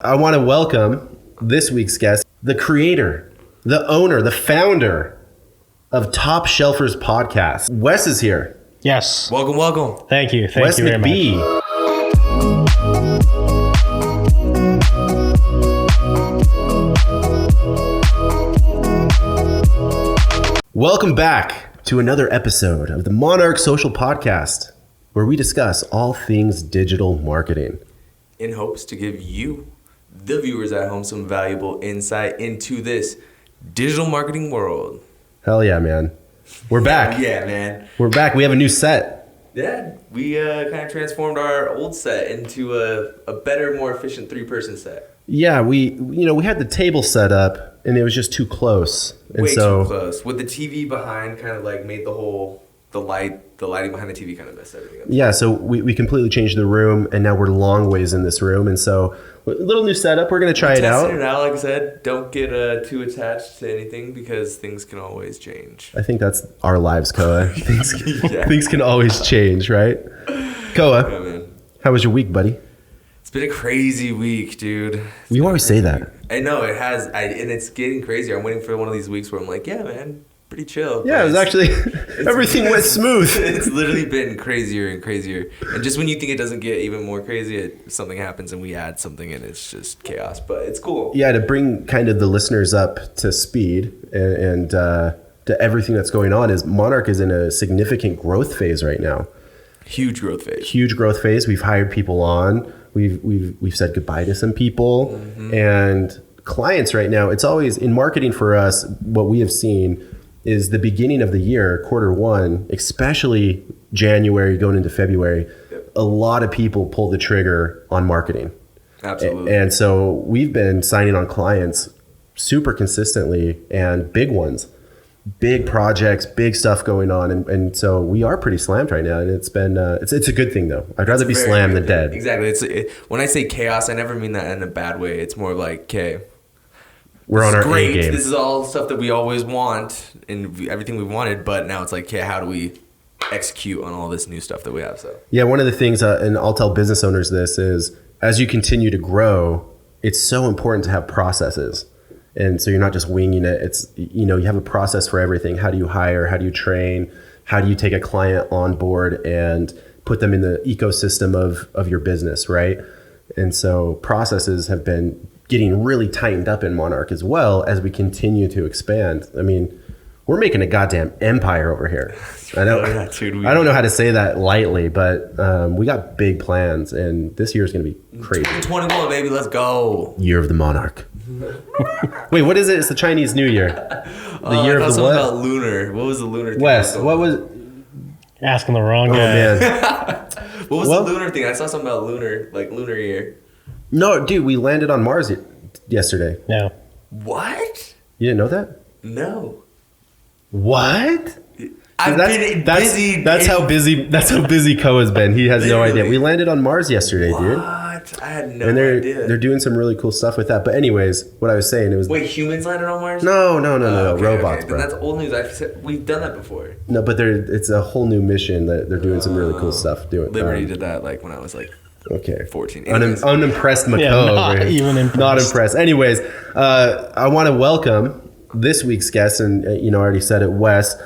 I want to welcome this week's guest, the creator, the owner, the founder of Topshelfers Podcast. Wes is here. Yes. Welcome. Thank you. Thank Wes you very McBee. much. Welcome back to another episode of the Monarch Social Podcast, where we discuss all things digital marketing. In hopes to give you, the viewers at home, some valuable insight into this digital marketing world. Hell yeah, man. We're back. Yeah, man. We're back. We have a new set. Yeah, we kind of transformed our old set into a better, more efficient three-person set. Yeah, we had the table set up and it was just too close. And Way so, too close. With the TV behind, kind of like made the lighting behind the TV kind of messed everything up. Yeah, so we completely changed the room and now we're long ways in this room. And so a little new setup. We're going to try it out. Testing it out, like I said. Don't get too attached to anything because things can always change. I think that's our lives, Koa. Yeah. Things can always change, right? Koa, Yeah, man. how was your week, buddy? It's been a crazy week, dude. You always say that. I know it has, and it's getting crazier. I'm waiting for one of these weeks where I'm like, yeah, man, pretty chill. Yeah, it was actually, everything went smooth. It's literally been crazier and crazier. And just when you think it doesn't get even more crazy, something happens and we add something and it's just chaos. But it's cool. Yeah, to bring kind of the listeners up to speed and to everything that's going on is Monarch is in a significant growth phase right now. Huge growth phase. Huge growth phase. We've hired people on. We've said goodbye to some people and clients right now. It's always in marketing for us. What we have seen is the beginning of the year, quarter one, especially January going into February. Yep. A lot of people pull the trigger on marketing. Absolutely. And so we've been signing on clients super consistently and big ones, big projects, big stuff going on. And so we are pretty slammed right now. And it's been, it's a good thing though. I'd rather be slammed than dead. Exactly. When I say chaos, I never mean that in a bad way. It's more like, okay, we're on our great. A game. This is all stuff that we always want and everything we wanted. But now it's like, okay, how do we execute on all this new stuff that we have? So Yeah, one of the things, and I'll tell business owners this, is as you continue to grow, it's so important to have processes. And so you're not just winging it. It's, you have a process for everything. How do you hire? How do you train? How do you take a client on board and put them in the ecosystem of your business, right? And so processes have been getting really tightened up in Monarch as well as we continue to expand. I mean, we're making a goddamn empire over here. I don't know how to say that lightly, but we got big plans, and this year is going to be crazy. 2021, baby, let's go. Year of the Monarch. Wait, what is it? It's the Chinese New Year. The year of the what? About lunar. What was the lunar thing? Wes, what was? Asking the wrong Oh guy. man. What was the lunar thing? I saw something about lunar year. No, dude, we landed on Mars yesterday. No. What? You didn't know that? No. What? I've been busy. That's how busy Koa's been. He has no idea. We landed on Mars yesterday, dude. What? I had no And idea. they're doing some really cool stuff with that. But anyways, what I was saying, it was Wait, humans landed on Mars? no, Okay, robots, okay. bro. Then that's old news. We've done that before. No, but it's a whole new mission that they're doing some really cool stuff doing. Liberty did that when I was Okay. 14. Anyways. Unimpressed Mako Yeah, not over here. even impressed. Not impressed. Anyways, I want to welcome this week's guest, and I already said it, Wes,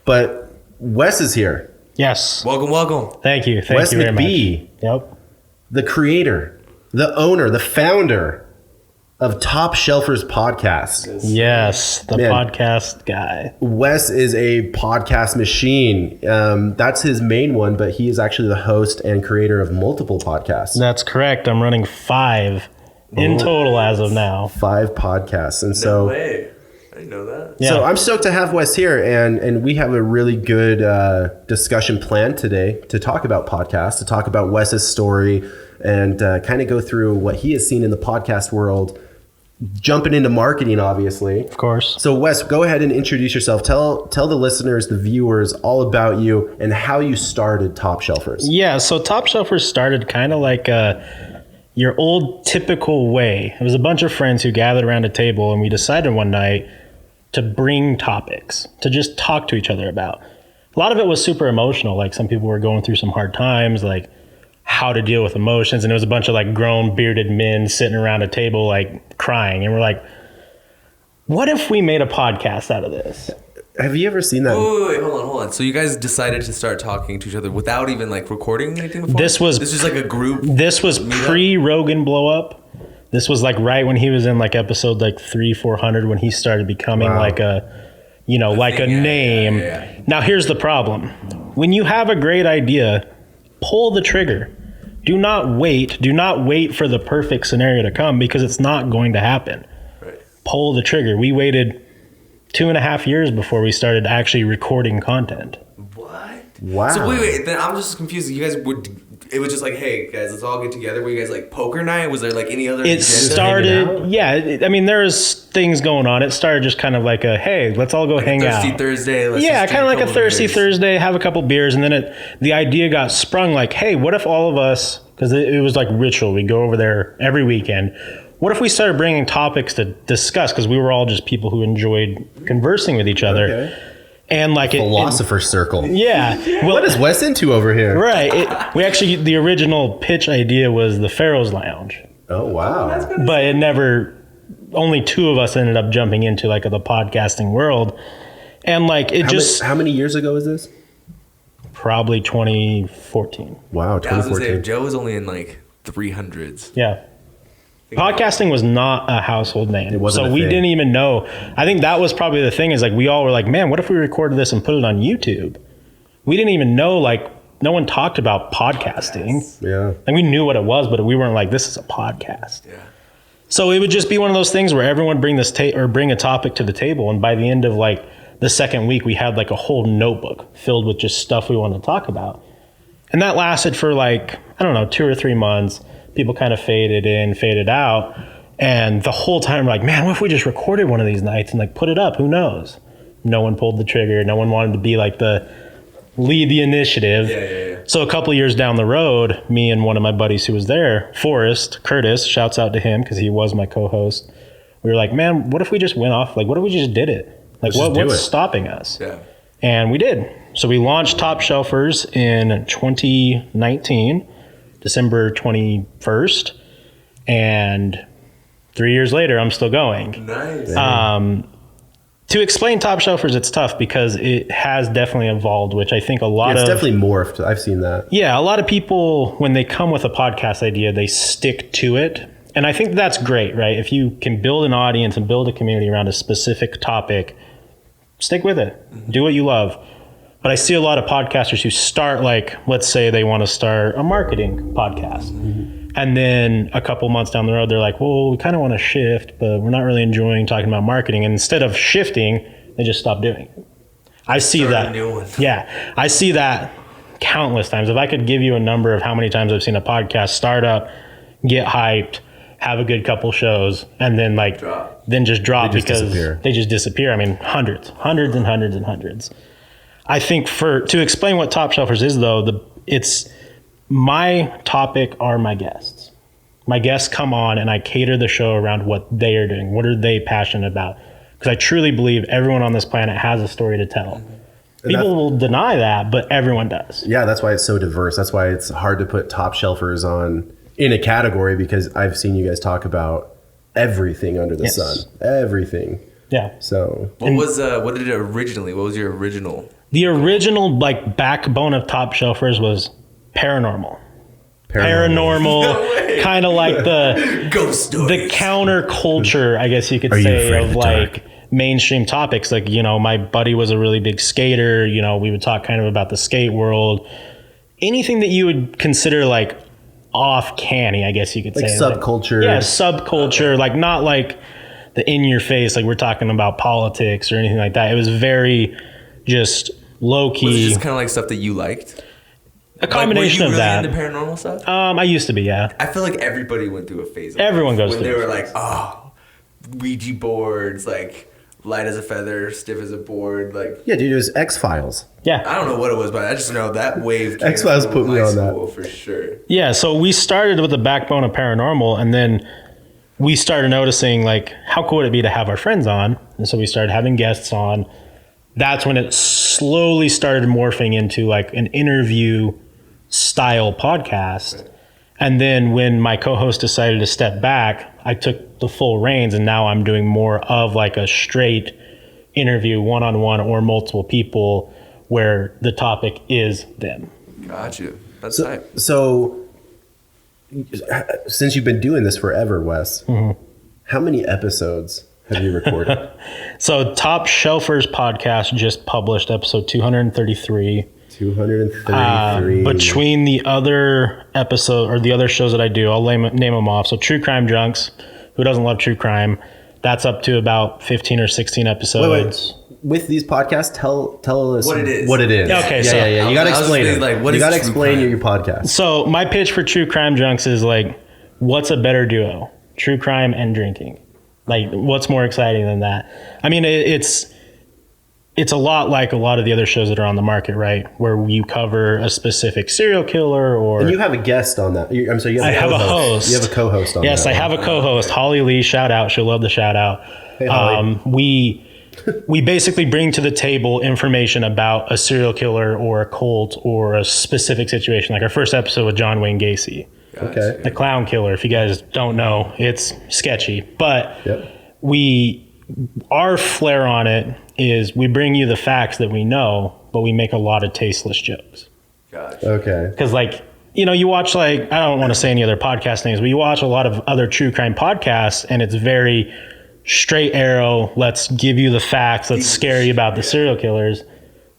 but Wes is here. Yes. Welcome. Thank you. Thank Wes you very McBee. much. Yep. The creator, the owner, the founder of Topshelfers Podcast. Yes. The Man. podcast guy. Wes is a podcast machine. That's his main one, but he is actually the host and creator of multiple podcasts. That's correct. I'm running 5 in total as of now. 5 podcasts. And No so way. I didn't know that. Yeah. So I'm stoked to have Wes here, and we have a really good discussion planned today to talk about podcasts, to talk about Wes's story, and kind of go through what he has seen in the podcast world, jumping into marketing, obviously. Of course. So Wes, go ahead and introduce yourself. Tell the listeners, the viewers, all about you and how you started Topshelfers. Yeah. So Topshelfers started kind of like your old typical way. It was a bunch of friends who gathered around a table, and we decided one night to bring topics to just talk to each other about. A lot of it was super emotional. Like some people were going through some hard times, like how to deal with emotions. And it was a bunch of like grown bearded men sitting around a table, like crying. And we're like, what if we made a podcast out of this? Have you ever seen that? Wait, hold on. So you guys decided to start talking to each other without even like recording anything before? This was like a group. This was pre-Rogan blow up. This was like right when he was in like episode like 300-400 when he started becoming like a, you know, like a name. Yeah. Now here's the problem. When you have a great idea, pull the trigger. Do not wait. Do not wait for the perfect scenario to come, because it's not going to happen. Right. Pull the trigger. We waited 2.5 years before we started actually recording content. What? Wow. So wait. Then I'm just confused. You guys would. It was just like, hey guys, let's all get together. Were you guys like poker night? Was there like any other? It started. Yeah. I mean, there's things going on. It started just kind of like a, hey, let's all go hang out. Thirsty Thursday. Yeah, kind of like a thirsty Thursday. Have a couple beers, and then the idea got sprung. Like, hey, what if all of us? Because it was like ritual. We go over there every weekend. What if we started bringing topics to discuss? Because we were all just people who enjoyed conversing with each other. Okay. And like philosopher's circle. Yeah. Well, what is Wes into over here? Right. We actually, the original pitch idea was the Pharaoh's Lounge. Oh, wow. But it never, only two of us ended up jumping into like the podcasting world. And like it how many years ago was this? Probably 2014. Wow, 2014. I was gonna say, Joe was only in like 300s. Yeah. Podcasting was not a household name. It wasn't so we didn't even know. I think that was probably the thing, is like we all were like, man, what if we recorded this and put it on YouTube? We didn't even know, like no one talked about podcasting. Yes. Yeah. And we knew what it was, but we weren't like, this is a podcast. Yeah. So it would just be one of those things where everyone bring a topic to the table. And by the end of like the second week, we had like a whole notebook filled with just stuff we wanted to talk about. And that lasted for like, I don't know, 2 or 3 months. People kind of faded in, faded out. And the whole time we're like, man, what if we just recorded one of these nights and like put it up? Who knows? No one pulled the trigger. No one wanted to be like lead the initiative. Yeah. So a couple of years down the road, me and one of my buddies who was there, Forrest Curtis, shouts out to him because he was my co-host. We were like, man, what if we just went off? Like, what if we just did it? Like, what's stopping us? Yeah. And we did. So we launched Topshelfers in 2019. December 21st, and 3 years later, I'm still going. Nice. To explain Topshelfers, it's tough because it has definitely evolved, which I think it's definitely morphed. I've seen that. Yeah, a lot of people, when they come with a podcast idea, they stick to it. And I think that's great, right? If you can build an audience and build a community around a specific topic, stick with it. Mm-hmm. Do what you love. But I see a lot of podcasters who start, like, let's say they want to start a marketing podcast. Mm-hmm. And then a couple months down the road, they're like, well, we kind of want to shift, but we're not really enjoying talking about marketing. And instead of shifting, they just stop doing it. I see that. Yeah. I see that countless times. If I could give you a number of how many times I've seen a podcast start up, get hyped, have a good couple shows, and then just drop because they just disappear. I mean, hundreds and hundreds and hundreds. I think to explain what Topshelfers is, though, it's my topic are my guests. My guests come on and I cater the show around what they are doing. What are they passionate about? Because I truly believe everyone on this planet has a story to tell. And people will deny that, but everyone does. Yeah, that's why it's so diverse. That's why it's hard to put Topshelfers in a category, because I've seen you guys talk about everything under the sun. Everything. Yeah. So what was your original? The original backbone of Topshelfers was paranormal. Paranormal, kind of like the ghost stories, the counterculture, I guess you could say, of like mainstream topics. Like, my buddy was a really big skater. We would talk kind of about the skate world. Anything that you would consider like off canny, I guess you could say. Subculture. Subculture. Like, not like the in your face, like we're talking about politics or anything like that. It was very just low key. Was it just kind of like stuff that you liked? A combination of that. Were you really into paranormal stuff? I used to be, yeah. I feel like everybody went through a phase of Everyone goes when through they were like, Ouija boards, like light as a feather, stiff as a board, like. Yeah, dude, it was X-Files. Yeah. I don't know what it was, but I just know that wave came X-Files put me on that. For sure. Yeah, so we started with the backbone of paranormal, and then we started noticing, like, how cool would it be to have our friends on? And so we started having guests on. That's when it slowly started morphing into like an interview style podcast. And then when my co-host decided to step back, I took the full reins, and now I'm doing more of like a straight interview, one-on-one or multiple people, where the topic is them. Gotcha. That's tight. So since you've been doing this forever, Wes, how many episodes have you recorded? So Topshelfers Podcast just published episode 233. 233. Between the other episode or the other shows that I do, I'll name them off. So True Crime Junks, who doesn't love true crime? That's up to about 15 or 16 episodes. Wait. With these podcasts, tell us what it is. Okay, yeah, so yeah. You got to explain it. Like, what you is got to true explain crime? your podcast. So my pitch for True Crime Junks is like, what's a better duo? True crime and drinking. Like, what's more exciting than that? I mean, it's a lot like a lot of the other shows that are on the market, right? Where you cover a specific serial killer or... And you have a guest on that. I'm sorry, you have I have a host. You have a co-host on that. Yes, I have a co-host, Holly Lee. Shout out. She'll love the shout out. Hey, Holly. We basically bring to the table information about a serial killer or a cult or a specific situation. Like our first episode with John Wayne Gacy. Okay. The clown killer. If you guys don't know, it's sketchy. But our flair on it is we bring you the facts that we know, but we make a lot of tasteless jokes. Gotcha. Okay. Because like, you watch like, I don't want to say any other podcast names, but you watch a lot of other true crime podcasts and it's very straight arrow. Let's give you the facts. Let's scare you about the serial killers.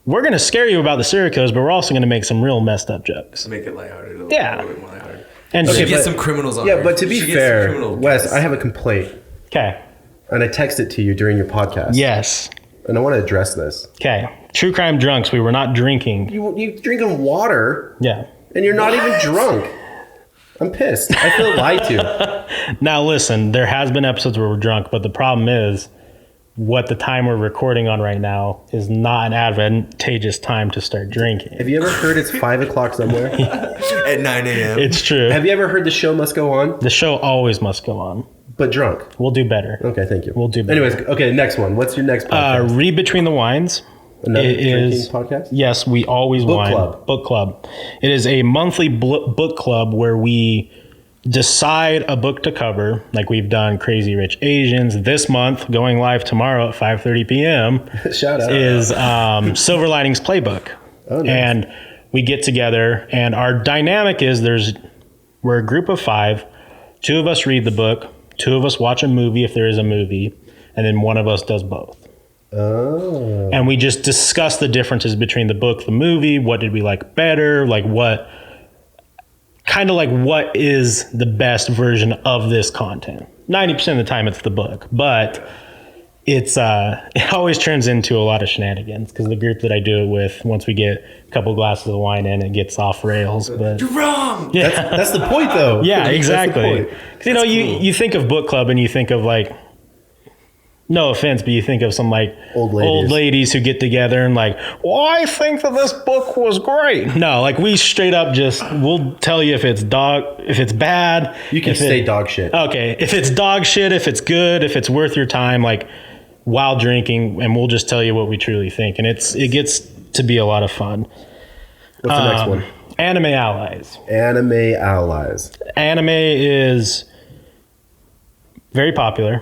We're going to scare you about the serial killers, but we're also going to make some real messed up jokes. Make it lighthearted. A little bit more lighthearted. And Okay, get some criminals on. Yeah, there. but to be Should get fair, some criminal Wes, guests. I have a complaint. Okay. And I text it to you during your podcast. Yes. And I want to address this. Okay. True crime drunks. We were not drinking. You drinking water Yeah. and you're not even drunk. I'm pissed. I feel lied to. Now listen, there has been episodes where we're drunk, but the problem is what the time we're recording on right now is not an advantageous time to start drinking. Have you ever heard it's 5 o'clock somewhere? At 9 a.m. It's true. Have you ever heard the show must go on, The show always must go on. but drunk? We'll do better. Okay, thank you. We'll do better. Anyways, okay, next one. What's your next podcast? Read Between the Wines. Another It drinking is podcast? Yes, we always Book wine. club. Book club. It is a monthly book club where we decide a book to cover, like we've done Crazy Rich Asians. This month, going live tomorrow at 5:30 p.m. Shout out. is Silver Linings Playbook. Oh, nice. And we get together, and our dynamic is we're a group of 5. 2 of us read the book, 2 of us watch a movie if there is a movie, and then 1 of us does both. Oh. And we just discuss the differences between the book, the movie, what did we like better, like what is the best version of this content. 90% of the time it's the book, but it always turns into a lot of shenanigans because the group that I do it with, once we get a couple glasses of wine in, it gets off rails. But You're wrong. yeah, That's the point, though. yeah, That's the exactly. point. 'Cause, you think of book club and you think of like, no offense, but you think of some like Old ladies. who get together and like, well, I think that this book was great. No, like we straight up we'll tell you if it's bad. You can if say dog shit. Okay, if it's dog shit, if it's good, if it's worth your time, like while drinking, and we'll just tell you what we truly think, and it gets to be a lot of fun. What's the next one? Anime Allies. Anime Allies. Anime is very popular.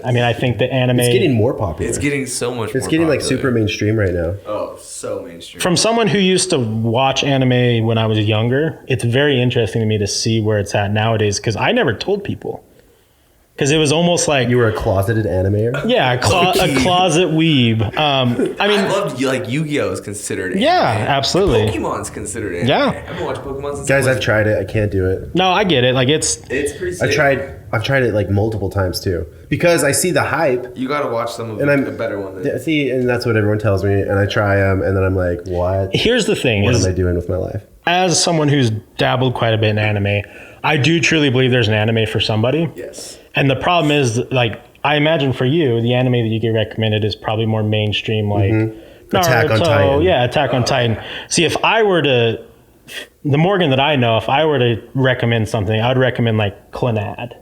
I mean, I think the anime... It's getting more popular. It's getting so much more It's getting like popular. super mainstream right now. Oh, so mainstream. From someone who used to watch anime when I was younger, it's very interesting to me to see where it's at nowadays, because I never told people. Because it was almost like... You were a closeted animator? Yeah, a closet weeb. I loved like Yu-Gi-Oh! Is considered anime. Yeah, absolutely. Pokemon's considered anime. Yeah. I haven't watched Pokemon since Guys, I I've was- tried it. I can't do it. No, I get it. Like, it's pretty sick. I've tried it like multiple times too. Because I see the hype. You gotta watch some of And a better one. Yeah, see, and that's what everyone tells me. And I try them, and then I'm like, what? Here's the thing. What is, am I doing with my life? as someone who's dabbled quite a bit in anime, I do truly believe there's an anime for somebody. Yes. And the problem is, like, I imagine for you, the anime that you get recommended is probably more mainstream, like Mm-hmm. Attack on Titan. Yeah, Attack on Titan. See, if I were to, the Morgan that I know, if I were to recommend something, I would recommend like Clannad.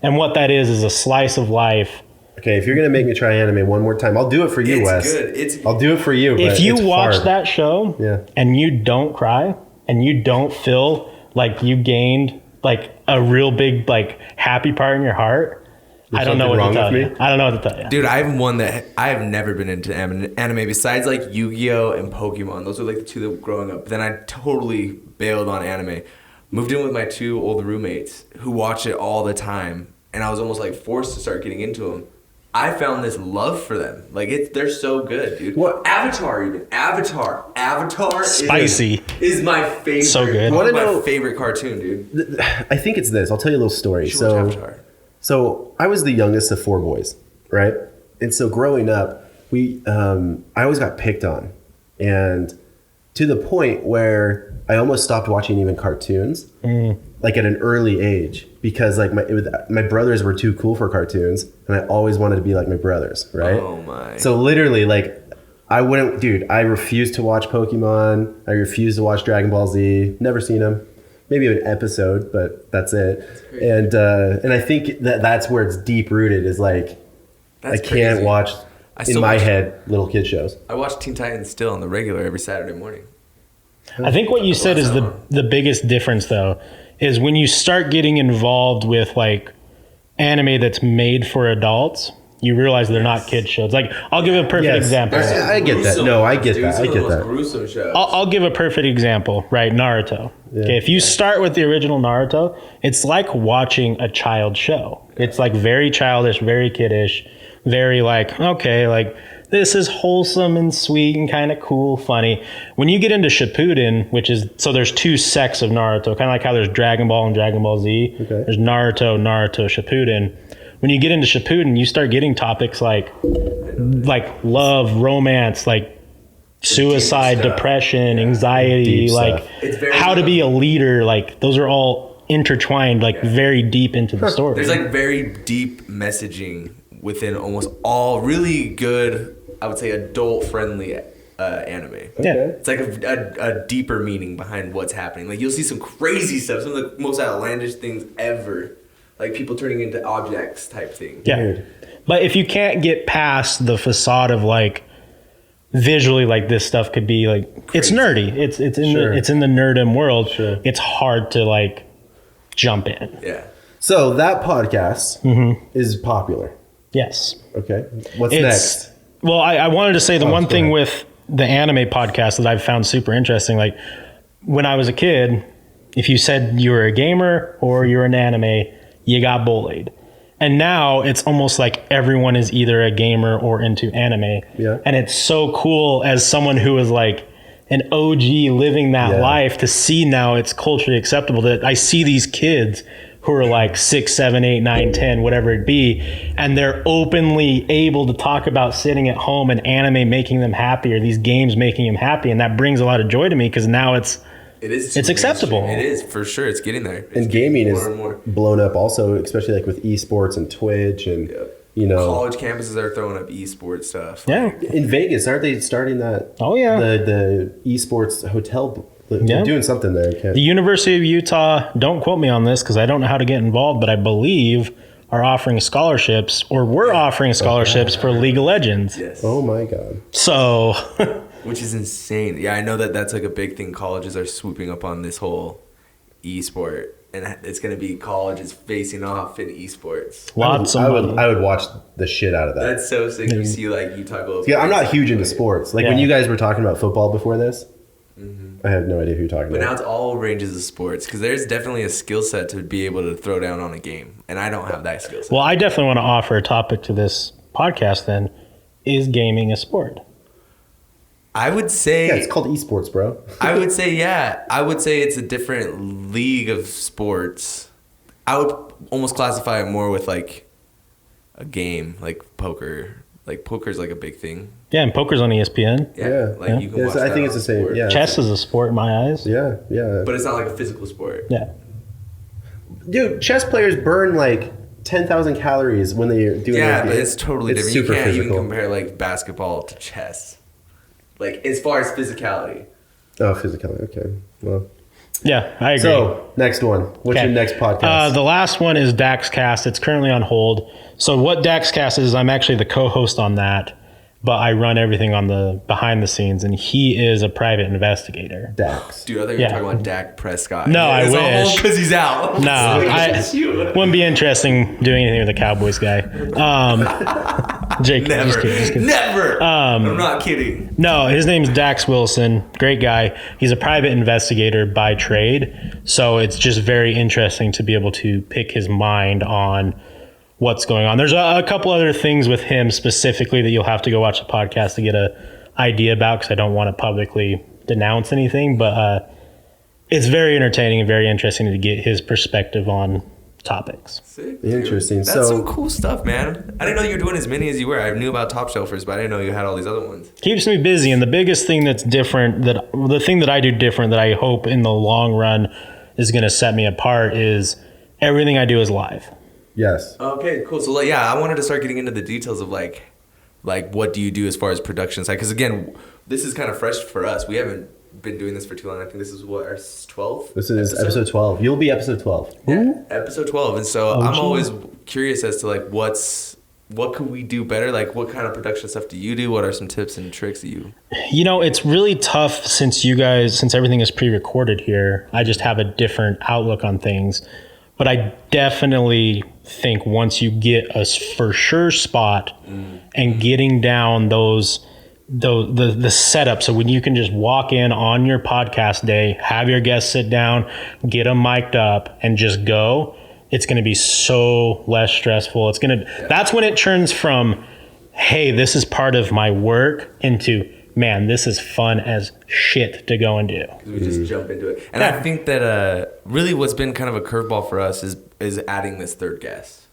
And what that is a slice of life. Okay, if you're gonna make me try anime one more time, I'll do it for you, It's Wes. good. I'll do it for you. If but you it's watch hard. that show Yeah. and you don't cry, and you don't feel like you gained like a real big like happy part in your heart, I don't know what to tell you. I don't know what to tell you. Dude, I'm one that I have never been into anime besides like Yu-Gi-Oh and Pokemon. Those were like the two that were growing up. But then I totally bailed on anime. Moved in with my two old roommates who watch it all the time, and I was almost like forced to start getting into them. I found this love for them. Like they're so good, dude. What? Avatar even. Avatar Spicy. is my favorite. So good. My favorite cartoon, dude. I think it's this. I'll tell you a little story. You should watch Avatar. So I was the youngest of 4 boys, right? And so growing up, I always got picked on, and to the point where I almost stopped watching even cartoons, like at an early age, because like my brothers were too cool for cartoons, and I always wanted to be like my brothers, right? Oh my! So literally, like I refused to watch Pokemon. I refused to watch Dragon Ball Z. Never seen them. Maybe an episode, but that's it. That's and I think that's where it's deep rooted. Is like I can't watch in my head little kid shows. I watch Teen Titans still on the regular every Saturday morning. I think what you said is the biggest difference though, is when you start getting involved with like anime that's made for adults, you realize they're not kid shows. Like I'll give a perfect example. I get that. No, I get that. I get that. Gruesome shows. I'll give a perfect example, right? Naruto. Yeah. Okay, if you start with the original Naruto, it's like watching a child show. It's like very childish, very kiddish, very like, okay, like this is wholesome and sweet and kind of cool, funny. When you get into Shippuden, which is, so there's 2 sects of Naruto, kind of like how there's Dragon Ball and Dragon Ball Z. Okay. There's Naruto, Shippuden. When you get into Shippuden, you start getting topics like love, romance, like suicide, depression, anxiety, like how to be a leader. Like those are all intertwined, like very deep into the story. There's like very deep messaging within almost all really good, I would say, adult-friendly anime. Yeah, it's like a deeper meaning behind what's happening. Like you'll see some crazy stuff, some of the most outlandish things ever. Like people turning into objects type thing. Yeah. Weird. But if you can't get past the facade of like visually, like this stuff could be like crazy. It's nerdy. It's in the nerdum world. Sure. It's hard to like jump in. Yeah. So that podcast is popular. Yes. Okay. What's next? Well, I wanted to say the one thing with the anime podcast that I've found super interesting, like when I was a kid, if you said you were a gamer or you're an anime, you got bullied. And now it's almost like everyone is either a gamer or into anime. Yeah. And it's so cool as someone who is like an OG living that life to see now it's culturally acceptable that I see these kids who are like 6, 7, 8, 9, 10, whatever it be, and they're openly able to talk about sitting at home and anime making them happy or these games making them happy. And that brings a lot of joy to me because now it's acceptable. It is, for sure. It's getting there. And gaming is blown up also, especially like with esports and Twitch and, you know. College campuses are throwing up esports stuff. Yeah. In Vegas, aren't they starting that? Oh, yeah. The esports hotel. They're doing something there. The University of Utah, don't quote me on this because I don't know how to get involved, but I believe are offering scholarships or were offering scholarships for League of Legends. Yes. Oh, my God. So... Which is insane. Yeah, I know that's like a big thing. Colleges are swooping up on this whole esport, and it's going to be colleges facing off in esports. I would watch the shit out of that. That's so sick. You see like Utah go. Yeah, I'm not huge into sports. Like when you guys were talking about football before this, I have no idea who you're talking about. But now it's all ranges of sports because there's definitely a skill set to be able to throw down on a game, and I don't have that skill set. Well, I definitely want to offer a topic to this podcast. Then, is gaming a sport? I would say... Yeah, it's called esports, bro. I would say, I would say it's a different league of sports. I would almost classify it more with, like, a game, like poker. Like, poker's, like, a big thing. Yeah, and poker's on ESPN. Yeah. You can watch I think it's the same. Yeah, chess is a sport in my eyes. Yeah. But it's not, like, a physical sport. Yeah. Dude, chess players burn, like, 10,000 calories when they're doing but it's totally different. You can't physical. Even compare, like, basketball to chess. Like, as far as physicality. Oh, physicality. Okay. Well. Yeah, I agree. So, next one. What's your next podcast? The last one is DaxCast. It's currently on hold. So what DaxCast is, I'm actually the co-host on that. but I run everything on the behind the scenes, and he is a private investigator. Dax. Dude, I thought you were talking about Dak Prescott. No, I wish. Because he's out. No, I wouldn't be interesting doing anything with a Cowboys guy. Jake, Never. just kidding. Never. I'm not kidding. No, his name's Dax Wilson. Great guy. He's a private investigator by trade. So it's just very interesting to be able to pick his mind on what's going on. There's a couple other things with him specifically that you'll have to go watch the podcast to get an idea about, because I don't want to publicly denounce anything. But it's very entertaining and very interesting to get his perspective on topics. Sick, Interesting. That's some cool stuff, man. I didn't know you were doing as many as you were. I knew about Topshelfers, but I didn't know you had all these other ones. Keeps me busy, and the biggest thing that's different, the thing that I do different that I hope in the long run is going to set me apart, is everything I do is live. Yes. Okay, cool. So I wanted to start getting into the details of like what do you do as far as production side? Because again, this is kind of fresh for us. We haven't been doing this for too long. I think this is what, our 12th? This is episode 12. You'll be episode 12. Yeah, episode 12. And so I'm always curious as to like what could we do better? Like what kind of production stuff do you do? What are some tips and tricks that you? It's really tough since everything is pre-recorded here. I just have a different outlook on things. But I definitely think once you get a for sure spot and getting down the setup, so when you can just walk in on your podcast day, have your guests sit down, get them mic'd up, and just go, it's going to be so less stressful. That's when it turns from, hey, this is part of my work, into, man, this is fun as shit to go and do. We just jump into it. And I think that really what's been kind of a curveball for us is adding this third guest.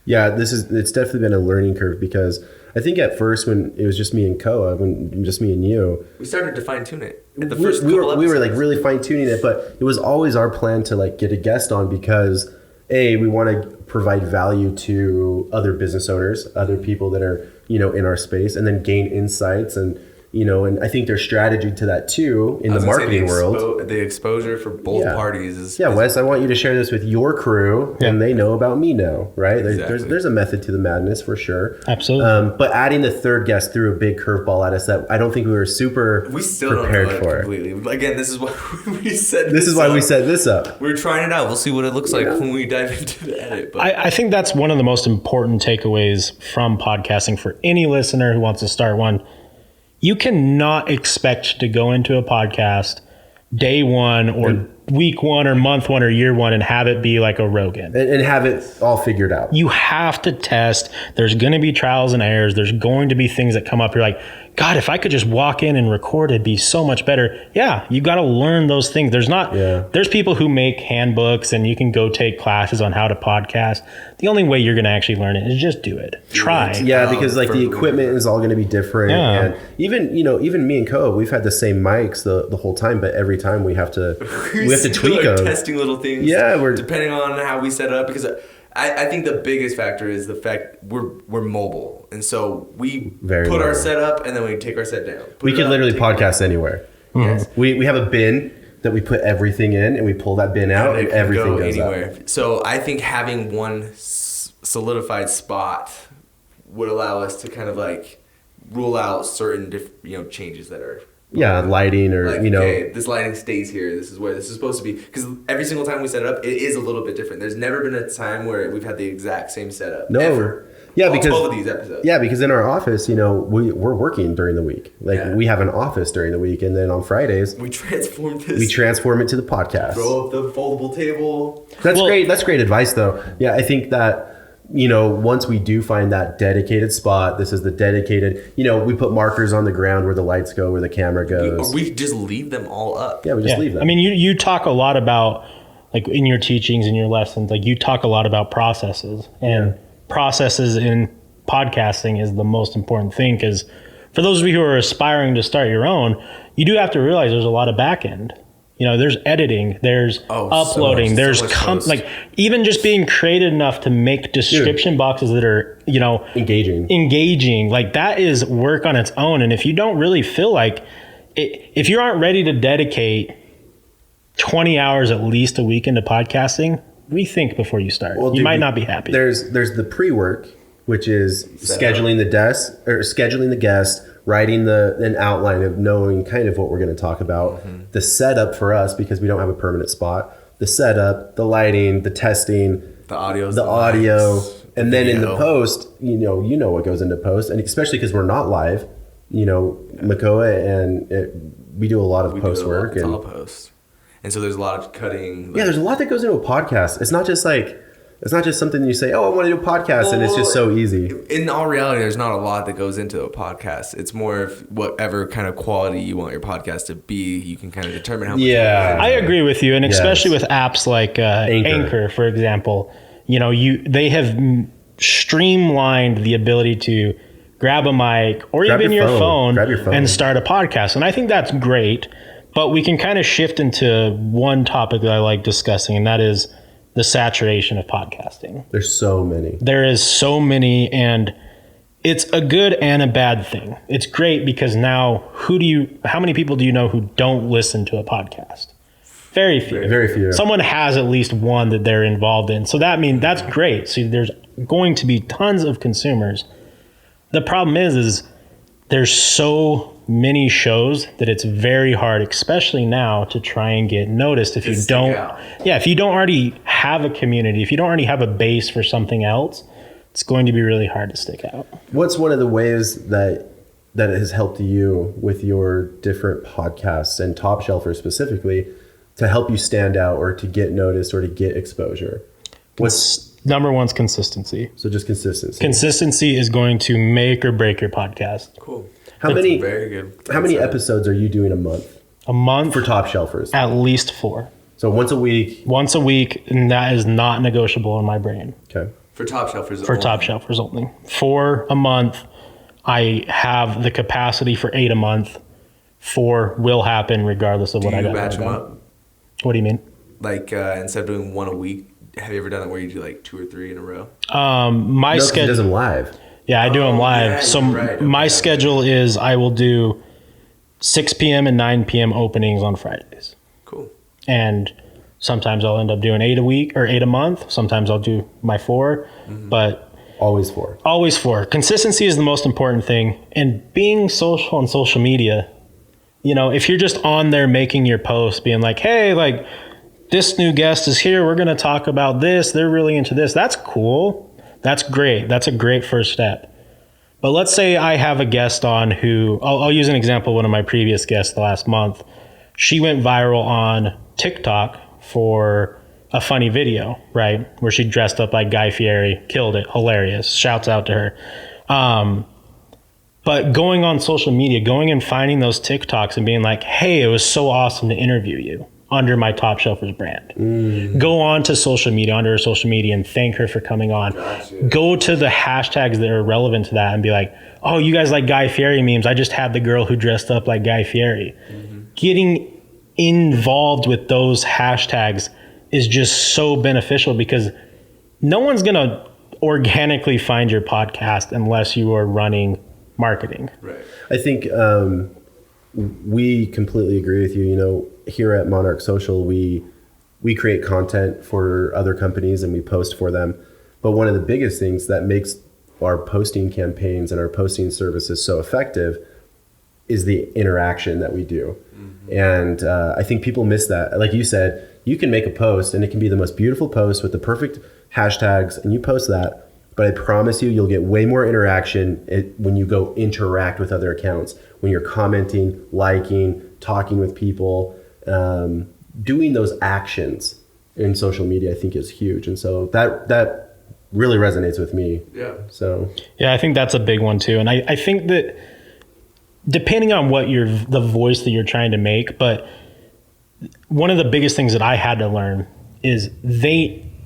Yeah, it's definitely been a learning curve, because I think at first when it was just me and Koa, when just me and you, we started to fine tune it. At the we first we were like really fine tuning it, but it was always our plan to like get a guest on, because we want to provide value to other business owners, other people that are, in our space, and then gain insights and and I think there's strategy to that too in the marketing world. The exposure for both parties is... Yeah, Wes, I want you to share this with your crew, and they know about me now, right? Exactly. There's a method to the madness for sure. Absolutely. But adding the third guest threw a big curveball at us that I don't think we were super we still prepared don't know for. Completely. Again, this is why we set this is why we set this up. We're trying it out. We'll see what it looks like when we dive into the edit. But I think that's one of the most important takeaways from podcasting for any listener who wants to start one. You cannot expect to go into a podcast day one or week one or month one or year one and have it be like a Rogan. And have it all figured out. You have to test. There's going to be trials and errors. There's going to be things that come up. You're like, God, if I could just walk in and record, it'd be so much better. Yeah, you got to learn those things. There's people who make handbooks, and you can go take classes on how to podcast. The only way you're going to actually learn it is just do it. Try. Yeah, because like the equipment is all going to be different. Yeah. And even me and Koa, we've had the same mics the whole time, but every time we have to tweak them. Testing little things. Yeah, depending on how we set up, because I think the biggest factor is the fact we're mobile, and so we put our set up and then we take our set down. We can literally podcast anywhere. Yes. We have a bin that we put everything in, and we pull that bin out, and everything goes anywhere. Up. So I think having one solidified spot would allow us to kind of like rule out certain changes that are. Yeah, lighting or, okay, this lighting stays here. This is where this is supposed to be. Because every single time we set it up, it is a little bit different. There's never been a time where we've had the exact same setup. No. Ever. Yeah, all because 12 of these episodes. Yeah, because in our office, we're working during the week. We have an office during the week, and then on Fridays, we transform it to the podcast. Throw up the foldable table. That's great. That's great advice, though. Yeah, I think that once we do find that dedicated spot, this is the dedicated, we put markers on the ground where the lights go, where the camera goes. We just leave them all up. Yeah, we just leave them. I mean, you talk a lot about, like in your teachings and your lessons, like you talk a lot about processes, and processes in podcasting is the most important thing, because for those of you who are aspiring to start your own, you do have to realize there's a lot of back end. There's editing, there's uploading, there's even just being creative enough to make description boxes that are, engaging. Like that is work on its own. And if you don't really feel like if you aren't ready to dedicate 20 hours at least a week into podcasting, rethink before you start. You might not be happy. There's the pre-work, which is scheduling the guest, writing an outline of knowing kind of what we're going to talk about. Mm-hmm. The setup for us, because we don't have a permanent spot, the setup, the lighting, the testing, the audio, and then in the post, you know what goes into post, and especially because we're not live, Makoa and we do a lot of post work. It's all post. And so there's a lot of cutting. There's a lot that goes into a podcast. It's not just something you say, oh, I want to do a podcast, and it's just so easy. In all reality, there's not a lot that goes into a podcast. It's more of whatever kind of quality you want your podcast to be. You can kind of determine how much. Yeah, I agree with you, and especially with apps like Anchor, for example. They have streamlined the ability to grab a mic or even your phone and start a podcast, and I think that's great. But we can kind of shift into one topic that I like discussing, and that is the saturation of podcasting. There's so many. There is so many, and it's a good and a bad thing. It's great because now how many people do you know who don't listen to a podcast? Very few. Very few. Someone has at least one that they're involved in. So that's great. So there's going to be tons of consumers. The problem is there's so many shows that it's very hard, especially now, to try and get noticed if you don't already have a community, if you don't already have a base for something else, it's going to be really hard to stick out. What's one of the ways that it has helped you with your different podcasts and Topshelfers specifically to help you stand out or to get noticed or to get exposure? Number one's consistency. So just consistency. Consistency is going to make or break your podcast. Cool. How many episodes are you doing a month? A month for Topshelfers? At least 4. So once a week, and that is not negotiable in my brain. Okay. For Topshelfers only. 4 a month. I have the capacity for 8 a month. 4 will happen regardless of what I got. Do you batch them up? What do you mean? Like instead of doing 1 a week, have you ever done it where you do like 2 or 3 in a row? My schedule does them live. Yeah, I do them live. Yeah, so right. My schedule is I will do 6 p.m. and 9 p.m. openings on Fridays. Cool. And sometimes I'll end up doing 8 a week or 8 a month. Sometimes I'll do my 4, but always 4. Always 4. Consistency is the most important thing. And being social on social media, if you're just on there making your posts, being like, hey, like this new guest is here. We're going to talk about this. They're really into this. That's cool. That's great. That's a great first step. But let's say I have a guest on who, I'll use an example of one of my previous guests the last month. She went viral on TikTok for a funny video, right? Where she dressed up like Guy Fieri, killed it, hilarious. Shouts out to her. But going on social media, going and finding those TikToks and being like, hey, it was so awesome to interview you under my Topshelfers brand. Go on to social media, under her social media, and thank her for coming on. Gotcha. Go to the hashtags that are relevant to that and be like, oh, you guys like Guy Fieri memes. I just had the girl who dressed up like Guy Fieri. Getting involved with those hashtags is just so beneficial because no one's going to organically find your podcast unless you are running marketing. Right. I think we completely agree with you. Here at Monarch Social, we create content for other companies and we post for them. But one of the biggest things that makes our posting campaigns and our posting services so effective is the interaction that we do. And I think people miss that. Like you said, you can make a post and it can be the most beautiful post with the perfect hashtags and you post that. But I promise you'll get way more interaction when you go interact with other accounts, when you're commenting, liking, talking with people. Doing those actions in social media, I think, is huge. And so that really resonates with me. Yeah. So yeah, I think that's a big one too. And I think that depending on what the voice that you're trying to make, but one of the biggest things that I had to learn is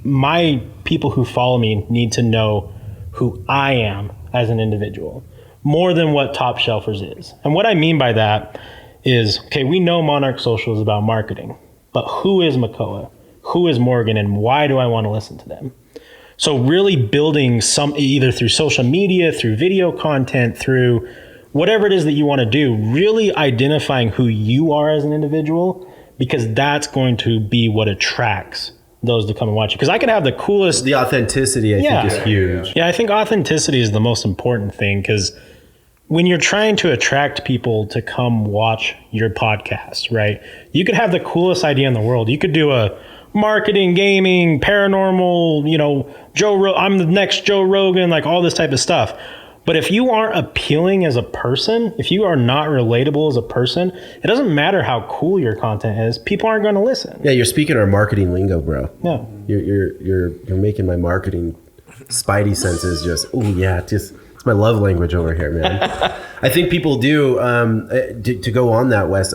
my people who follow me need to know who I am as an individual more than what Topshelfers is. And what I mean by that is, okay, we know Monarch Social is about marketing, but who is Makoa? Who is Morgan? And why do I want to listen to them? So really building either through social media, through video content, through whatever it is that you want to do, really identifying who you are as an individual, because that's going to be what attracts those to come and watch it. Because I could have the coolest... The authenticity, I think, is huge. Yeah, I think authenticity is the most important thing, because when you're trying to attract people to come watch your podcast, right? You could have the coolest idea in the world. You could do a marketing, gaming, paranormal, I'm the next Joe Rogan, like all this type of stuff. But if you aren't appealing as a person, if you are not relatable as a person, it doesn't matter how cool your content is. People aren't going to listen. Yeah, you're speaking our marketing lingo, bro. Yeah. You're making my marketing spidey senses just, it's my love language over here, man. I think people do, to go on that, Wes,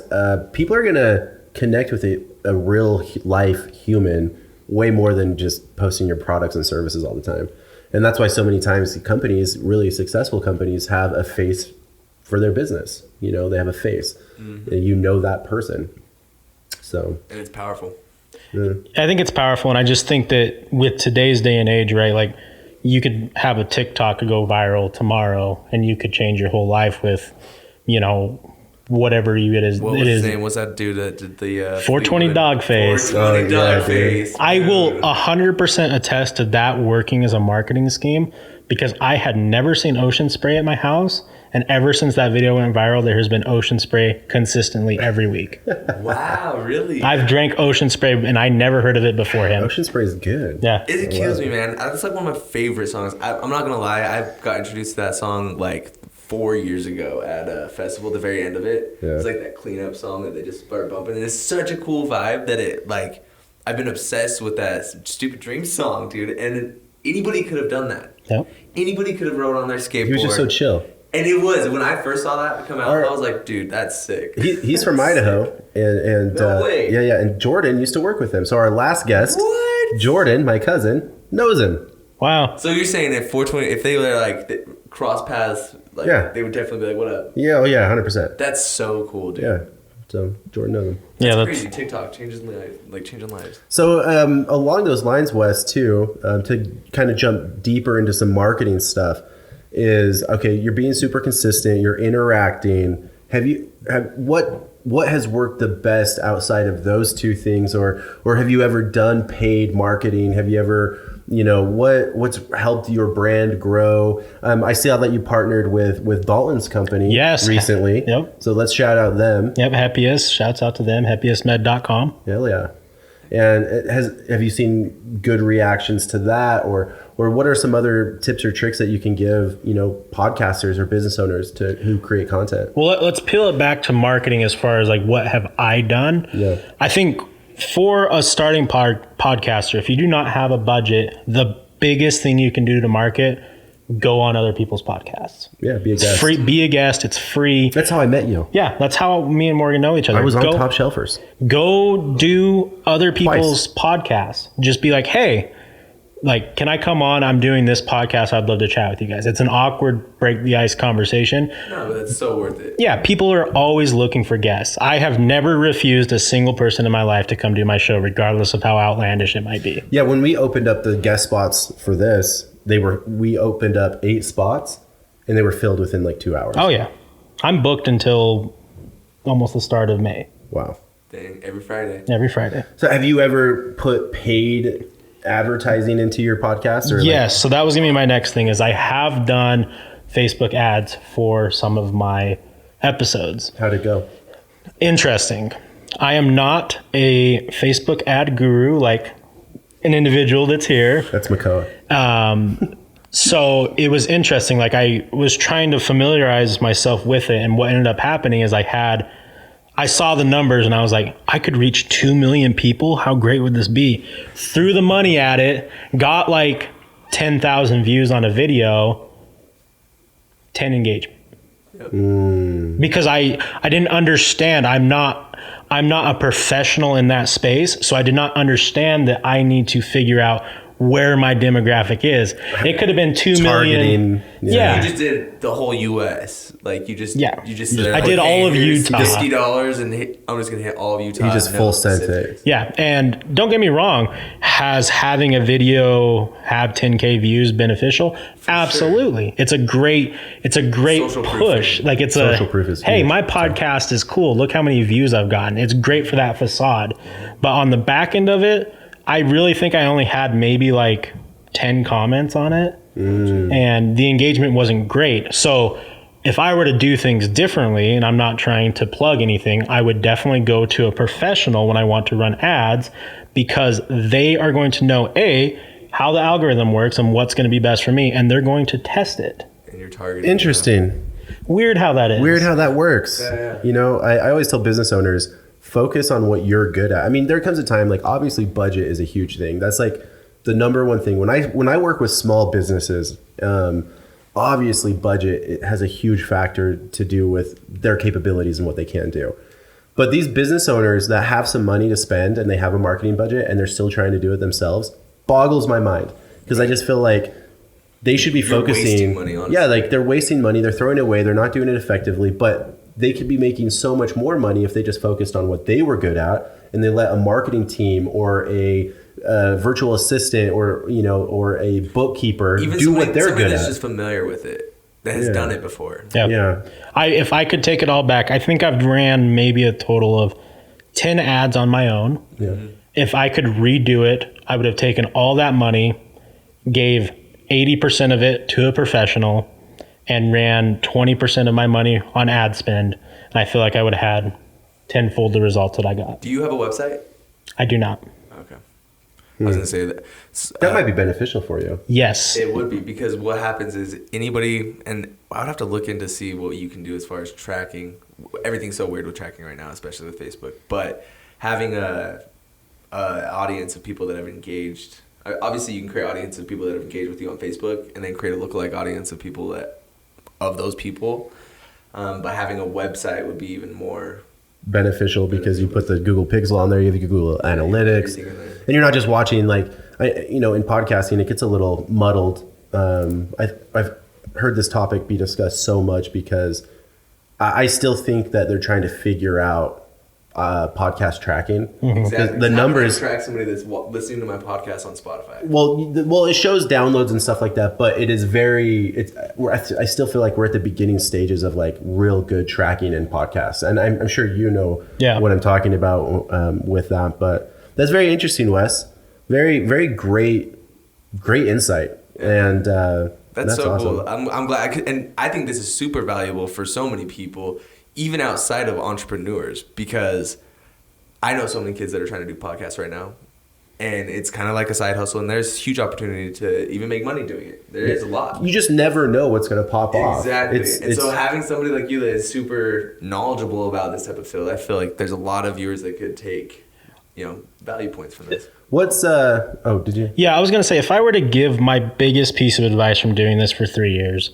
people are going to connect with a real life human way more than just posting your products and services all the time. And that's why so many times companies, really successful companies, have a face for their business. They have a face. And that person. So. And it's powerful. Yeah. I think it's powerful. And I just think that with today's day and age, right, like you could have a TikTok go viral tomorrow and you could change your whole life with, whatever it is. What was his name? What's that dude that did the 420 dog face? 420 dog face. I will 100% attest to that working as a marketing scheme, because I had never seen ocean spray at my house, and ever since that video went viral, there has been ocean spray consistently every week. Wow, really? I've drank ocean spray and I never heard of it before him. Ocean spray is good. Yeah, It kills me, man. That's like one of my favorite songs. I'm not gonna lie, I got introduced to that song like 4 years ago at a festival. The very end of it, it's like that cleanup song that they just start bumping, and it's such a cool vibe that I've been obsessed with that Stupid Dreams song, dude. And anybody could have done that. Yep. Anybody could have rode on their skateboard. He was just so chill. And it was, when I first saw that come out, I was like, dude, that's sick. He's from Idaho, and No way. Yeah, and Jordan used to work with him. So our last guest, Jordan, my cousin, knows him. Wow. So you're saying if 420, if they were like cross paths, they would definitely be like, what up? Yeah, 100%. That's so cool, dude. Yeah. So Jordan knows him. Yeah, that's crazy. TikTok changing lives. So along those lines, Wes, too, to kind of jump deeper into some marketing stuff, is okay. You're being super consistent. You're interacting. What has worked the best outside of those two things, or have you ever done paid marketing? Have you ever, what's helped your brand grow? I saw that you partnered with Dalton's company recently. Yep. So let's shout out them. Yep. Happiest. Shouts out to them. Happiestmed.com. Hell yeah. And have you seen good reactions to that, or what are some other tips or tricks that you can give, podcasters or business owners who create content? Well, let's peel it back to marketing as far as like what have I done? Yeah. I think for a starting podcaster, if you do not have a budget, the biggest thing you can do to market, go on other people's podcasts. Yeah, be a guest. It's free. Be a guest. It's free. That's how I met you. Yeah, that's how me and Morgan know each other. I was on Topshelfers. Go do other people's podcasts. Just be like, hey, can I come on? I'm doing this podcast. I'd love to chat with you guys. It's an awkward break the ice conversation. No, but it's so worth it. Yeah, people are always looking for guests. I have never refused a single person in my life to come do my show, regardless of how outlandish it might be. Yeah, when we opened up the guest spots for this, we opened up 8 spots and they were filled within like 2 hours. Oh yeah. I'm booked until almost the start of May. Wow. Dang, every Friday. Every Friday. So have you ever put paid advertising into your podcast? Or yes. So that was gonna be my next thing, is I have done Facebook ads for some of my episodes. How'd it go? Interesting. I am not a Facebook ad guru like an individual that's here. That's Makoa. So it was interesting. Like I was trying to familiarize myself with it, and what ended up happening is I saw the numbers and I was like, I could reach 2 million people. How great would this be? Threw the money at it, got like 10,000 views on a video, 10 engagement. Yep. Because I didn't understand. I'm not a professional in that space, so I did not understand that I need to figure out where my demographic is. It could have been 2 million. Yeah. You just did the whole US. Like you just I did all of Utah. $50 and I'm just gonna hit all of Utah. You just full sent it. Yeah, and don't get me wrong, has having a video have 10K views beneficial? Absolutely. Sure. It's a great social push. Proof. Like it's social proof is hey, huge. my podcast is cool. Look how many views I've gotten. It's great for that facade. But on the back end of it, I really think I only had maybe like 10 comments on it, and the engagement wasn't great. So if I were to do things differently, and I'm not trying to plug anything, I would definitely go to a professional when I want to run ads, because they are going to know how the algorithm works and what's going to be best for me, and they're going to test it. And you're targeting. Interesting. Weird how that is. Weird how that works. Yeah. You know, I always tell business owners, focus on what you're good at. I mean, there comes a time, like obviously budget is a huge thing. That's like the number one thing. When I work with small businesses, obviously budget, it has a huge factor to do with their capabilities and what they can do. But these business owners that have some money to spend and they have a marketing budget and they're still trying to do it themselves boggles my mind, because I just feel like they should be focusing. Wasting money, honestly. Yeah, like they're wasting money. They're throwing it away. They're not doing it effectively, but they could be making so much more money if they just focused on what they were good at, and they let a marketing team or a virtual assistant or a bookkeeper do what they're good that's at. just familiar with it, that has done it before. Yeah. If I could take it all back, I think I've ran maybe a total of 10 ads on my own. Yeah. If I could redo it, I would have taken all that money, gave 80% of it to a professional, and ran 20% of my money on ad spend. And I feel like I would have had tenfold the results that I got. Do you have a website? I do not. Okay. I was going to say that. That might be beneficial for you. Yes. It would be, because what happens is anybody, and I would have to look into see what you can do as far as tracking. Everything's so weird with tracking right now, especially with Facebook. But having a audience of people that have engaged, obviously you can create audience of people that have engaged with you on Facebook, and then create a lookalike audience of people of those people. But having a website would be even more beneficial, because you put the Google Pixel on there, you have the Google Analytics, and you're not just watching in podcasting, it gets a little muddled. I've heard this topic be discussed so much, because I still think that they're trying to figure out podcast tracking. Exactly. The numbers track somebody that's listening to my podcast on Spotify. Well, it shows downloads and stuff like that, but it is I still feel like we're at the beginning stages of like real good tracking in podcasts, and I'm sure what I'm talking about with that. But that's very interesting, Wes. Very, very great insight, and that's so awesome. cool. I'm glad, and I think this is super valuable for so many people, even outside of entrepreneurs, because I know so many kids that are trying to do podcasts right now, and it's kind of like a side hustle, and there's huge opportunity to even make money doing it. There is a lot. You just never know what's going to pop off. Exactly. So having somebody like you that is super knowledgeable about this type of field, I feel like there's a lot of viewers that could take, value points from this. What's did you? Yeah, I was going to say, if I were to give my biggest piece of advice from doing this for 3 years,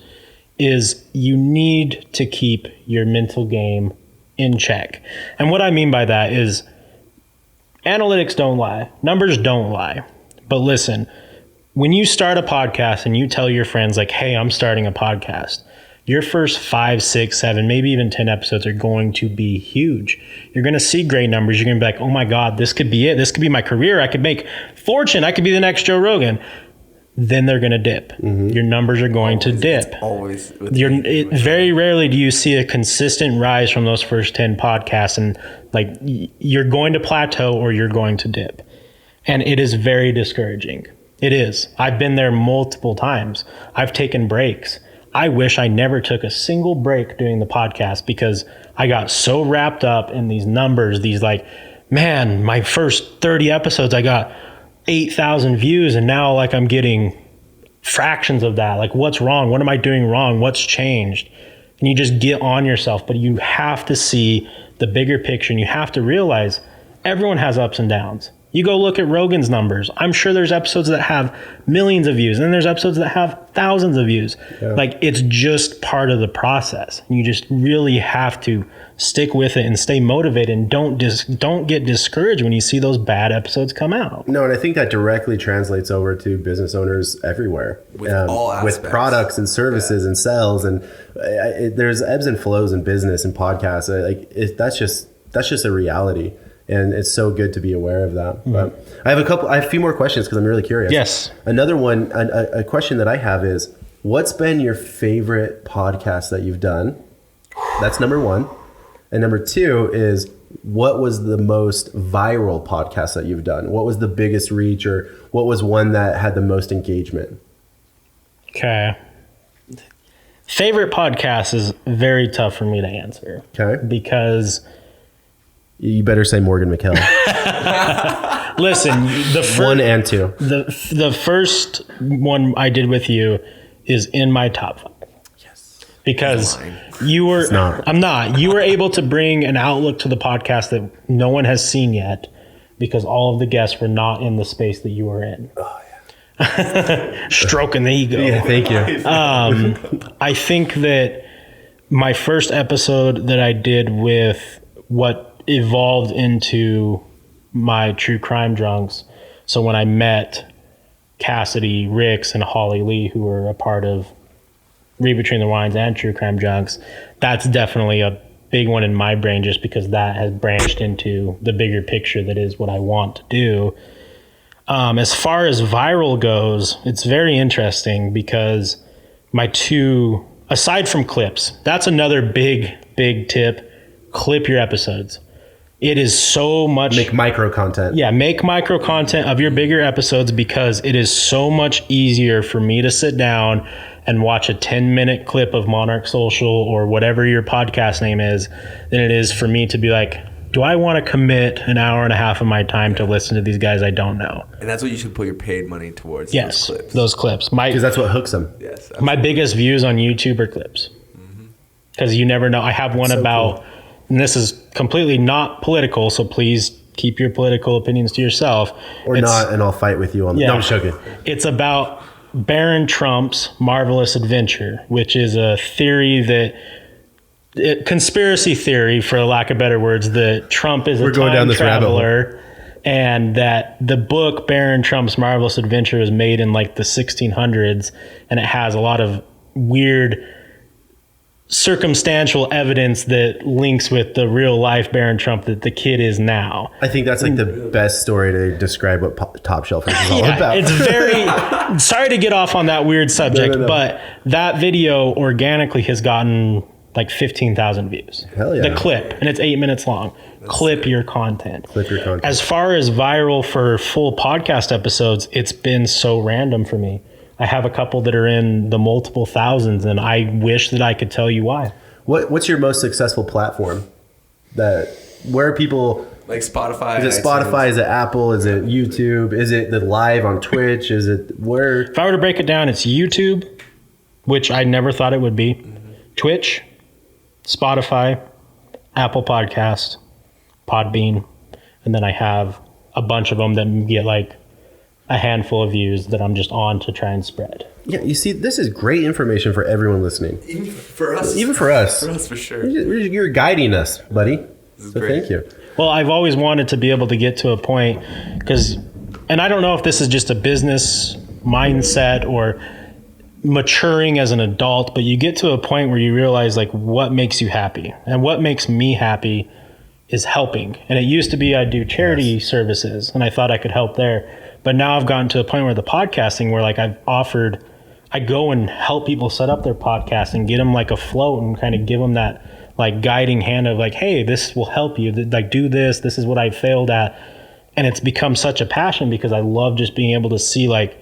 is you need to keep your mental game in check. And what I mean by that is analytics don't lie. Numbers don't lie. But listen, when you start a podcast and you tell your friends like, hey, I'm starting a podcast, your first 5, 6, 7, maybe even 10 episodes are going to be huge. You're going to see great numbers. You're going to be like, oh my God, this could be it. This could be my career. I could make fortune. I could be the next Joe Rogan. Then they're going to dip. Mm-hmm. Your numbers are going to dip. Always. Very rarely do you see a consistent rise from those first 10 podcasts, and like you're going to plateau or you're going to dip. And it is very discouraging. It is. I've been there multiple times. I've taken breaks. I wish I never took a single break doing the podcast, because I got so wrapped up in these numbers, man, my first 30 episodes, I got 8,000 views, and now like I'm getting fractions of that. Like, what's wrong? What am I doing wrong? What's changed? And you just get on yourself, but you have to see the bigger picture, and you have to realize everyone has ups and downs. You go look at Rogan's numbers. I'm sure there's episodes that have millions of views, and then there's episodes that have thousands of views. Yeah. Like, it's just part of the process. You just really have to stick with it and stay motivated, and don't get discouraged when you see those bad episodes come out. No, and I think that directly translates over to business owners everywhere. With all aspects. With products and services and sales, and there's ebbs and flows in business and podcasts. That's just a reality. And it's so good to be aware of that. Mm-hmm. But I have a few more questions, because I'm really curious. Yes. Another one, a question that I have is, what's been your favorite podcast that you've done? That's number one. And number two is, what was the most viral podcast that you've done? What was the biggest reach, or what was one that had the most engagement? Okay. Favorite podcast is very tough for me to answer. Okay. Because you better say Morgan McKell. listen, the first, 1 and 2. the first one I did with you is in my top 5. Yes. Because you were, I'm not, you were able to bring an outlook to the podcast that no one has seen yet, because all of the guests were not in the space that you were in. Oh, yeah. Stroking the ego. Yeah, thank you. I think that my first episode that I did with what evolved into my True Crime Drunks. So when I met Cassidy Ricks and Holly Lee, who were a part of Read Between the Wines and True Crime Junks, that's definitely a big one in my brain, just because that has branched into the bigger picture that is what I want to do. As far as viral goes, it's very interesting because my two, aside from clips, that's another big tip. Clip your episodes. It is so much... Make micro content. Yeah, make micro content of your bigger episodes, because it is so much easier for me to sit down and watch a 10-minute clip of Monarch Social or whatever your podcast name is than it is for me to be like, do I want to commit an hour and a half of my time to listen to these guys I don't know? And that's what you should put your paid money towards. Yes, those clips. those clips. Because that's what hooks them. Yes, absolutely. My biggest views on YouTube are clips. Because you never know. I have one So about... cool. And this is completely not political, so please keep your political opinions to yourself. Or not, and I'll fight with you on... Yeah. No, I'm joking. It's about Baron Trump's Marvelous Adventure, which is a theory that... conspiracy theory, for lack of better words, that Trump is a time traveler, and that the book Baron Trump's Marvelous Adventure was made in like the 1600s, and it has a lot of weird circumstantial evidence that links with the real life Baron Trump that the kid is now. I think that's like the best story to describe what Topshelfers is all about. It's very... Sorry to get off on that weird subject, No. but that video organically has gotten like 15,000 views. Hell yeah. The clip, and it's 8 minutes long. Clip your content. Clip your content. As far as viral for full podcast episodes, it's been so random for me. I have a couple that are in the multiple thousands, and I wish that I could tell you why. What's your most successful platform? Where people... Like Spotify. Is it Spotify? iTunes. Is it Apple? Is it YouTube? Is it the live on Twitch? Is it where? If I were to break it down, it's YouTube, which I never thought it would be. Twitch, Spotify, Apple Podcast, Podbean, and then I have a bunch of them that get like a handful of views that I'm just on to try and spread. Yeah, you see, this is great information for everyone listening. Even for us. Even for us. For us, for sure. You're guiding us, buddy. So great. thank you. Well, I've always wanted to be able to get to a point and I don't know if this is just a business mindset or maturing as an adult, but you get to a point where you realize like what makes you happy, and what makes me happy is helping. And it used to be I do charity services and I thought I could help there. But now I've gotten to a point where the podcasting, where like I go and help people set up their podcast and get them like afloat and kind of give them that like guiding hand of like, hey, this will help you. Like, do this. This is what I failed at. And it's become such a passion because I love just being able to see like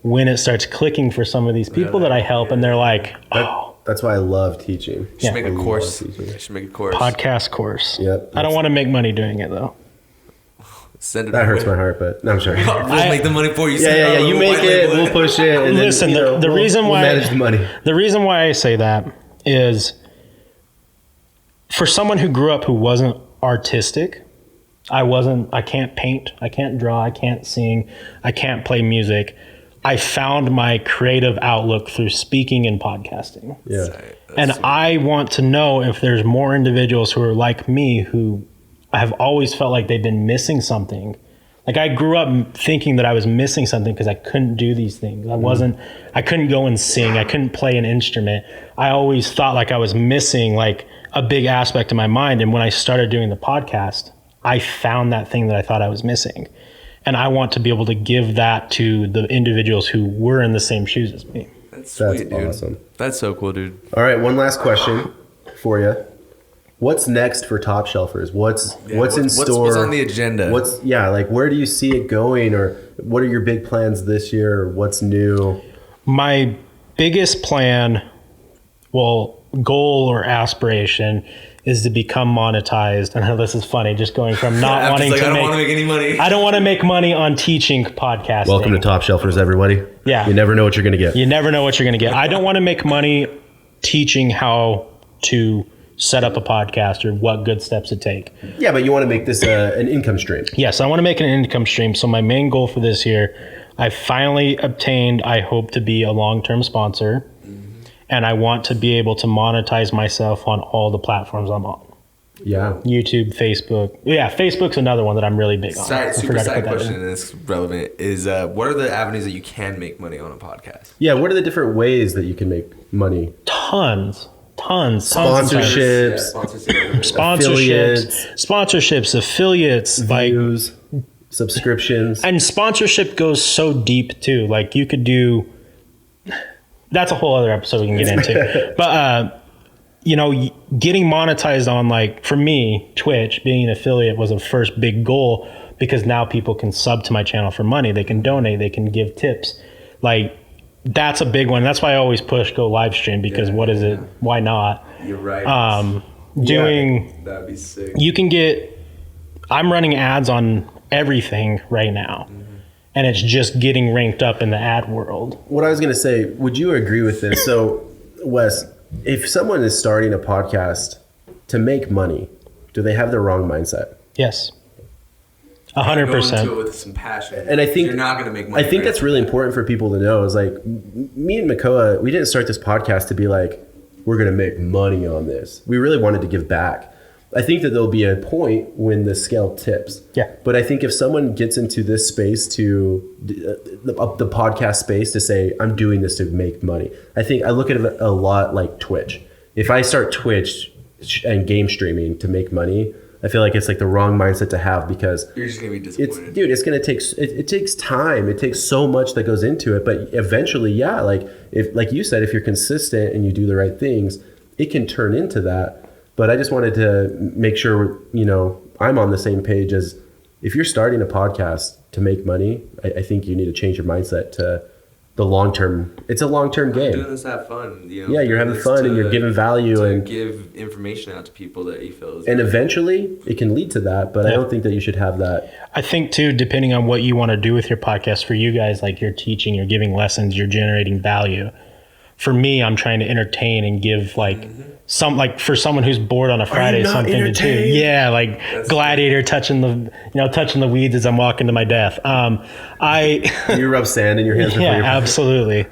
when it starts clicking for some of these people that I help, and they're like, oh. That's why I love teaching. You should make a course. You should make a course. Podcast course. Yep. I don't want to make money doing it though. Send it That hurts away. my heart, but no, I'm sorry. We'll make the money for you. Yeah. You make it, we'll push it, and Listen, then the reason why we'll manage the money. The reason why I say that is for someone who grew up who wasn't artistic. I can't paint, I can't draw, I can't sing, I can't play music. I found my creative outlook through speaking and podcasting. Yeah. And I want to know if there's more individuals who are like me, who have always felt like they've been missing something. Like I grew up thinking that I was missing something because I couldn't do these things. I couldn't go and sing. I couldn't play an instrument. I always thought like I was missing like a big aspect of my mind. And when I started doing the podcast, I found that thing that I thought I was missing. And I want to be able to give that to the individuals who were in the same shoes as me. That's sweet, dude. Awesome. That's so cool, dude. All right, one last question for you. What's next for Topshelfers? What's in store? What's on the agenda? Where do you see it going, or what are your big plans this year? Or what's new? My biggest plan, goal or aspiration, is to become monetized. And I know this is funny, just going from not wanting to I don't want to make any money. I don't want to make money on teaching podcasting. Welcome to Topshelfers, everybody. Yeah. You never know what you're going to get. You never know what you're going to get. I don't want to make money teaching how to set up a podcast or what good steps to take. Yeah, but you want to make this an income stream. Yes, I want to make an income stream. So my main goal for this year, I finally obtained, I hope to be a long-term sponsor. And I want to be able to monetize myself on all the platforms I'm on. Yeah. YouTube, Facebook. Yeah, Facebook's another one that I'm really big on. Super side question, and it's relevant, is what are the avenues that you can make money on a podcast? Yeah, what are the different ways that you can make money? Tons. Sponsorships, affiliates, views, subscriptions. And sponsorship goes so deep too. Like you could do, that's a whole other episode we can get into. But getting monetized on, like, for me, Twitch, being an affiliate was a first big goal, because now people can sub to my channel for money. They can donate, they can give tips. Like, that's a big one. That's why I always push go live stream, because what is it? Why not? You're right. That'd be sick. You can I'm running ads on everything right now. And it's just getting ranked up in the ad world. What I was going to say, would you agree with this? So, Wes, if someone is starting a podcast to make money, do they have the wrong mindset? Yes. 100%. Go into it with some passion. And I think you're not going to make money. I think that's really important for people to know. Is like, me and Makoa, we didn't start this podcast to be like, we're going to make money on this. We really wanted to give back. I think that there'll be a point when the scale tips. Yeah. But I think if someone gets into this space the podcast space to say, I'm doing this to make money, I look at it a lot like Twitch. If I start Twitch and game streaming to make money, I feel like it's like the wrong mindset to have, because you're just gonna be disappointed. It's gonna take it takes time. It takes so much that goes into it. But eventually, yeah, like you said, if you're consistent and you do the right things, it can turn into that. But I just wanted to make sure, I'm on the same page as, if you're starting a podcast to make money, I think you need to change your mindset to the long-term. It's a long-term game. Doing this to have fun. Yeah, you're having fun and you're giving value and give information out to people that you feel is and eventually it can lead to that, but I don't think that you should have that. I think too, depending on what you want to do with your podcast, for you guys, like, you're teaching, you're giving lessons, you're generating value. For me, I'm trying to entertain and give for someone who's bored on a Friday, something to do. Yeah, like that's Gladiator touching the weeds as I'm walking to my death. You rub sand in your hands. Yeah, absolutely.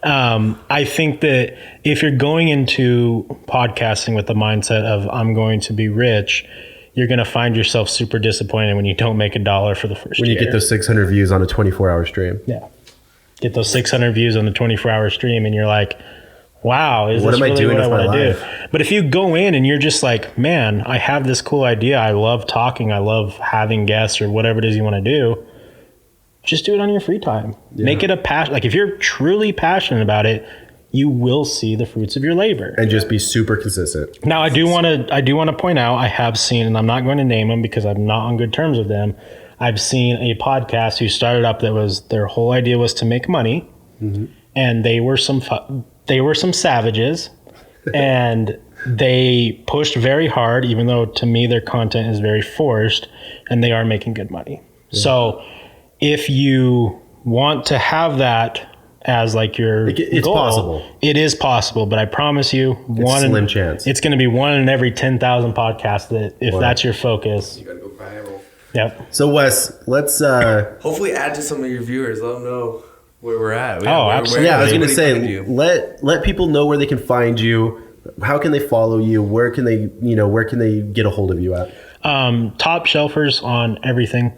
I think that if you're going into podcasting with the mindset of I'm going to be rich, you're going to find yourself super disappointed when you don't make $1 for the first year. When you get those 600 views on a 24-hour stream. Yeah. Get those 600 views on the 24-hour stream and you're like, wow, is what this am I really doing what I want to do? But if you go in and you're just like, man, I have this cool idea. I love talking. I love having guests or whatever it is you want to do. Just do it on your free time. Yeah. Make it a passion. Like, if you're truly passionate about it, you will see the fruits of your labor. And just be super consistent. Now, I do want to point out, I have seen, and I'm not going to name them because I'm not on good terms with them. I've seen a podcast who started up that was, their whole idea was to make money, and they were some savages, and they pushed very hard, even though to me their content is very forced, and they are making good money. Yeah. So if you want to have that as like your it's goal, possible. It is possible, but I promise you, slim chance. It's going to be one in every 10,000 podcasts that if that's your focus. You got to go viral. Yep. So Wes, let's hopefully add to some of your viewers. Let them know where we're at. Absolutely. I was going to say, let people know where they can find you. How can they follow you? Where can they get a hold of you at? Topshelfers on everything.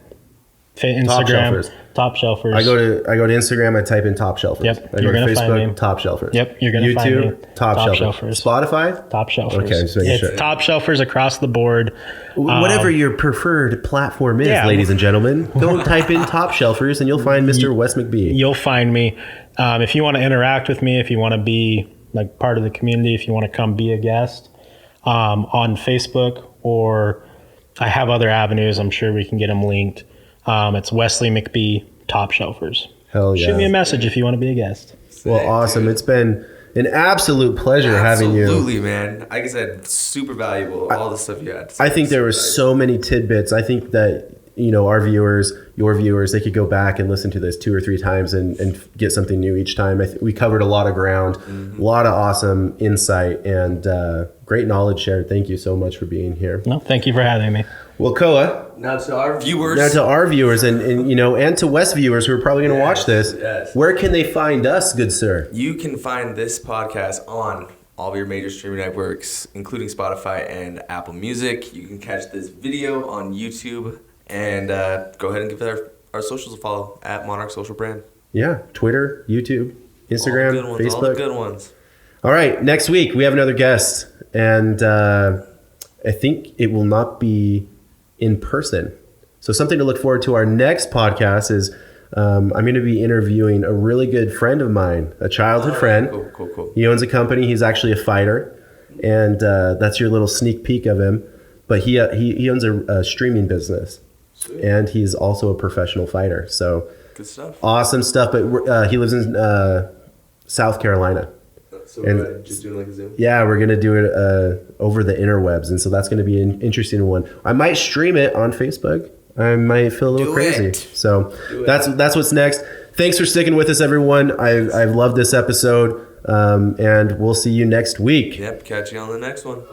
Instagram. Topshelfers. I go to Instagram. I type in Topshelfers. Yep. I go to Facebook. Topshelfers. Yep. You're gonna find me. YouTube. Topshelfers. Spotify. Topshelfers. Okay, just making sure. Topshelfers across the board. Whatever your preferred platform is, ladies and gentlemen, go type in Topshelfers and you'll find Mr. Wes McBee. You'll find me. If you want to interact with me, if you want to be like part of the community, if you want to come be a guest, on Facebook, or I have other avenues. I'm sure we can get them linked. It's Wesley McBee, Topshelfers. Hell yeah. Shoot me a message if you want to be a guest. Well, awesome. Dude. It's been an absolute pleasure having you. Absolutely, man. Like I said, super valuable, all the stuff you had. I think there was so many tidbits. I think that, our viewers, your viewers, they could go back and listen to this 2 or 3 times and get something new each time. We covered a lot of ground, a lot of awesome insight, and great knowledge shared. Thank you so much for being here. No, thank you for having me. Well, Koa. Now to our viewers. And to West viewers who are probably going to watch this. Yes. Where can they find us, good sir? You can find this podcast on all of your major streaming networks, including Spotify and Apple Music. You can catch this video on YouTube, and go ahead and give our socials a follow at Monarch Social Brand. Yeah, Twitter, YouTube, Instagram, Facebook. All the good ones. All right, next week we have another guest, and I think it will not be in person. So something to look forward to. Our next podcast is I'm going to be interviewing a really good friend of mine, a childhood friend. Cool. He owns a company. He's actually a fighter, and that's your little sneak peek of him. But he owns a streaming business. Sweet. And he's also a professional fighter. So good stuff. Awesome stuff. But he lives in South Carolina. So we're just doing like a Zoom? Yeah, we're going to do it over the interwebs. And so that's going to be an interesting one. I might stream it on Facebook. I might feel a little crazy. So that's what's next. Thanks for sticking with us, everyone. I've loved this episode. And we'll see you next week. Yep, catch you on the next one.